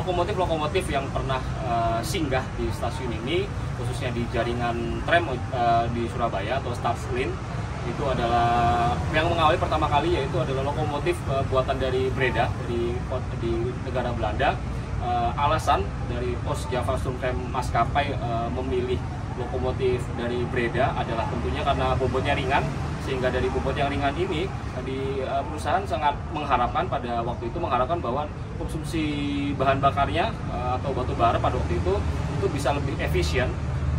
lokomotif-lokomotif yang pernah singgah di stasiun ini, khususnya di jaringan tram di Surabaya atau Stadslijn, itu adalah yang mengawali pertama kali, yaitu adalah lokomotif buatan dari Breda di negara Belanda. Alasan dari Oost-Java Stroomtram maskapai memilih lokomotif dari Breda adalah tentunya karena bobotnya ringan, sehingga dari bobot yang ringan ini di perusahaan sangat mengharapkan pada waktu itu bahwa konsumsi bahan bakarnya atau batu bara pada waktu itu bisa lebih efisien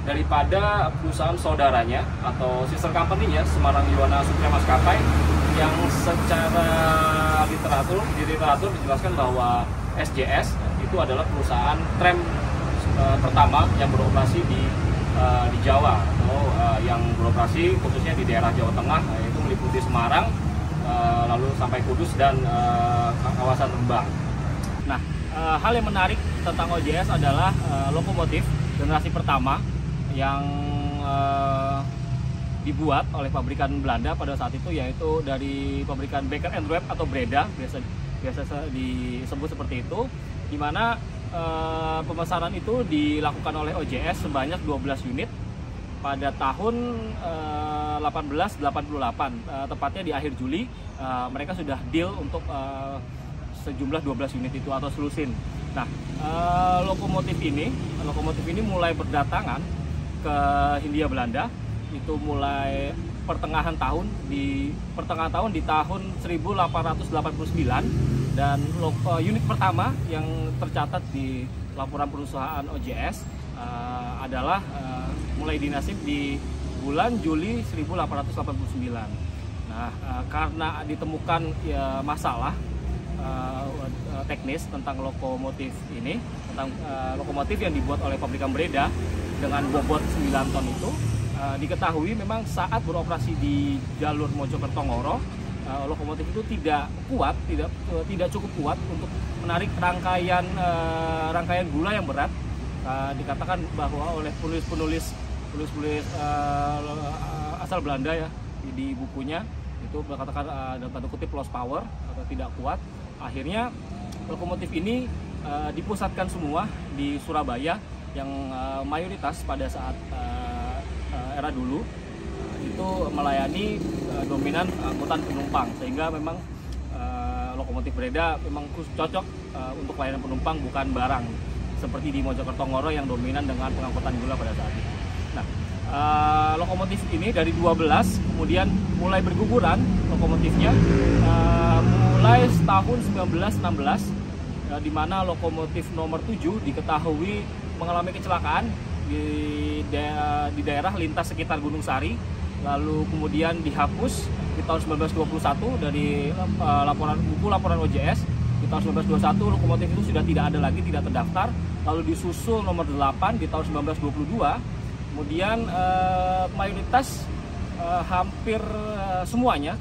daripada perusahaan saudaranya atau sister company-nya, Semarang Yuwana Stroomtram Maskapai, yang secara literatur dijelaskan bahwa SJS itu adalah perusahaan tram pertama yang beroperasi di Jawa, atau yang beroperasi khususnya di daerah Jawa Tengah, yaitu meliputi Semarang, lalu sampai Kudus dan kawasan Rembang. Nah, hal yang menarik tentang OJS adalah lokomotif generasi pertama yang dibuat oleh pabrikan Belanda pada saat itu, yaitu dari pabrikan Beker and Webb atau Breda, biasa disebut seperti itu, di mana pemesanan itu dilakukan oleh OJS sebanyak 12 unit pada tahun 1888, tepatnya di akhir Juli. Mereka sudah deal untuk sejumlah 12 unit itu atau selusin. Nah, lokomotif ini mulai berdatangan ke Hindia Belanda itu mulai pertengahan tahun di tahun 1889, dan unit pertama yang tercatat di laporan perusahaan OJS adalah mulai dinasib di bulan Juli 1889. Nah, karena ditemukan masalah teknis tentang lokomotif ini, tentang lokomotif yang dibuat oleh pabrikan Breda dengan bobot 9 ton itu, diketahui memang saat beroperasi di jalur Mojokerto-Ngoro, lokomotif itu tidak cukup kuat untuk menarik rangkaian gula yang berat. Dikatakan bahwa oleh penulis asal Belanda ya, di bukunya itu berkatakan dalam tanda kutip lost power atau tidak kuat. Akhirnya lokomotif ini dipusatkan semua di Surabaya, yang mayoritas pada saat era dulu itu melayani dominan angkutan penumpang, sehingga memang lokomotif Breda memang cocok untuk layanan penumpang bukan barang, seperti di Mojokerto-Ngoro yang dominan dengan pengangkutan gula pada saat itu. Nah, lokomotif ini dari 12 kemudian mulai berguguran lokomotifnya mulai tahun 1916, di mana lokomotif nomor 7 diketahui mengalami kecelakaan di daerah lintas sekitar Gunung Sari, lalu kemudian dihapus di tahun 1921 dari buku laporan OJS. Di tahun 1921 lokomotif itu sudah tidak ada lagi, tidak terdaftar. Lalu disusul nomor 8 di tahun 1922. Kemudian mayoritas hampir semuanya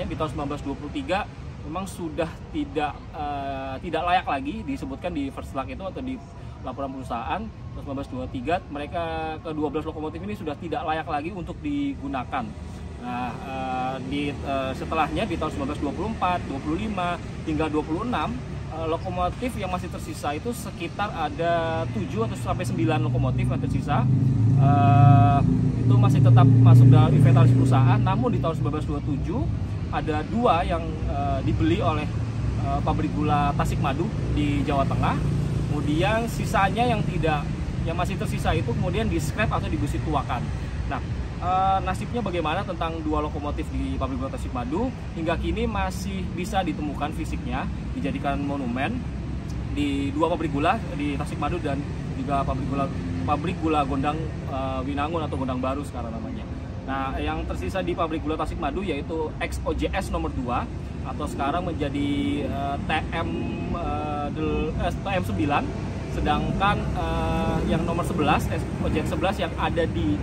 di tahun 1923 memang sudah tidak layak lagi disebutkan di first track itu atau di laporan perusahaan. Tahun 1923 mereka ke-12 lokomotif ini sudah tidak layak lagi untuk digunakan. Nah, setelahnya di tahun 1924, 25 hingga 26 lokomotif yang masih tersisa itu sekitar ada 7 atau sampai 9 lokomotif yang tersisa. Itu masih tetap masuk dalam inventaris perusahaan. Namun di tahun 1927 ada 2 yang dibeli oleh pabrik gula Tasikmadu di Jawa Tengah. Kemudian sisanya yang masih tersisa itu kemudian di scrap atau dibusi tuakan. Nah, nasibnya bagaimana tentang 2 lokomotif di pabrik gula Tasikmadu? Hingga kini masih bisa ditemukan fisiknya, dijadikan monumen di 2 pabrik gula di Tasikmadu dan juga pabrik gula Gondang Winangun atau Gondang Baru sekarang namanya. Nah, yang tersisa di pabrik gula Tasikmadu yaitu XOJS nomor 2 atau sekarang menjadi TM9, sedangkan yang nomor 11 OJS 11 yang ada di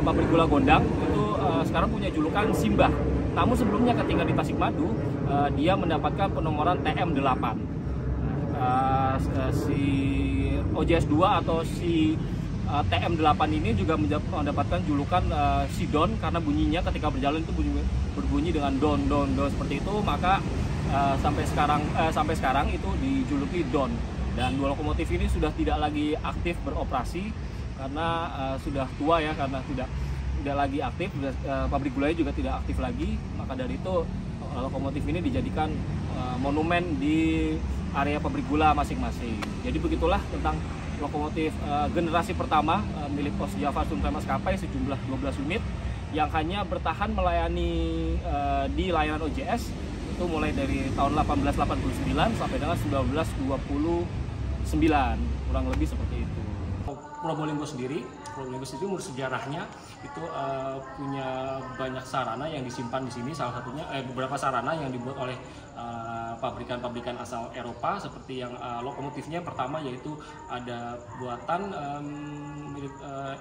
pabrik gula Gondang itu sekarang punya julukan Simbah. Namun sebelumnya ketika di Tasikmadu dia mendapatkan penomoran TM8. Si OJS 2 atau si TM8 ini juga mendapatkan julukan Sidon karena bunyinya ketika berjalan itu berbunyi dengan don seperti itu. Maka sampai sekarang itu dijuluki Don. Dan dua lokomotif ini sudah tidak lagi aktif beroperasi karena sudah tua ya, karena tidak lagi aktif. Pabrik gulanya juga tidak aktif lagi. Maka dari itu lokomotif ini dijadikan monumen di area pabrik gula masing-masing. Jadi begitulah tentang lokomotif generasi pertama milik Pos Java Sunter Maskapai, sejumlah 12 unit yang hanya bertahan melayani di layanan OJS itu mulai dari tahun 1889 sampai dengan 1929, kurang lebih seperti itu. Probolinggo sendiri menurut sejarahnya itu punya banyak sarana yang disimpan di sini. Salah satunya beberapa sarana yang dibuat oleh pabrikan-pabrikan asal Eropa, seperti yang lokomotifnya pertama yaitu ada buatan milik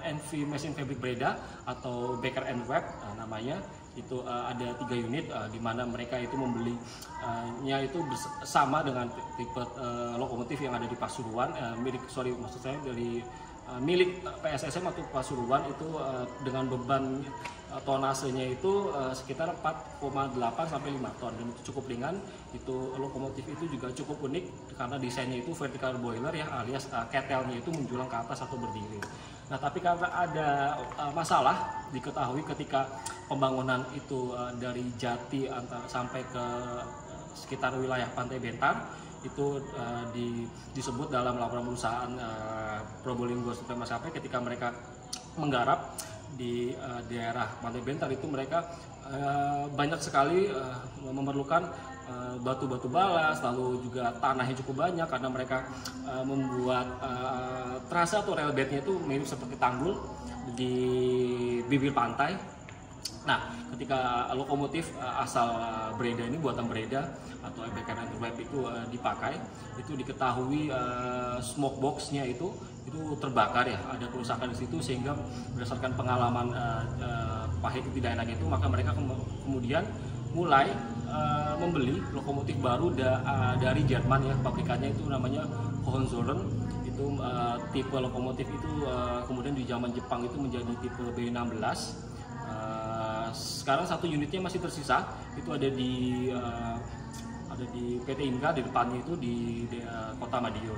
NV Mesin Fabrik Breda atau Baker and Webb namanya. Itu ada 3 unit di mana mereka itu membelinya itu sama dengan tipe lokomotif yang ada di Pasuruan, milik PSSM atau Pasuruan itu dengan beban tonasenya itu sekitar 4,8 sampai 5 ton, dan itu cukup ringan. Itu lokomotif itu juga cukup unik karena desainnya itu vertical boiler ya, alias ketelnya itu menjulang ke atas atau berdiri. Nah, tapi karena ada masalah diketahui ketika pembangunan itu dari Jati sampai ke sekitar wilayah Pantai Bentar, itu disebut dalam laporan perusahaan Probolinggo Sunter Maskapai ketika mereka menggarap di daerah Pantai Bentar itu mereka banyak sekali memerlukan batu-batu balas, lalu juga tanahnya cukup banyak karena mereka membuat trase atau railbednya itu mirip seperti tanggul di bibir pantai. Nah, ketika lokomotif asal Breda ini, buatan Breda atau Baker and Webb itu dipakai, itu diketahui smoke box-nya itu terbakar ya, ada kerusakan di situ, sehingga berdasarkan pengalaman pahit tidak enaknya itu, maka mereka kemudian mulai membeli lokomotif baru dari Jerman ya, pabrikannya itu namanya Hohenzollern. Itu tipe lokomotif itu kemudian di zaman Jepang itu menjadi tipe B16. Sekarang 1 unitnya masih tersisa, itu ada di PT Inka, di depannya itu di Kota Madiun.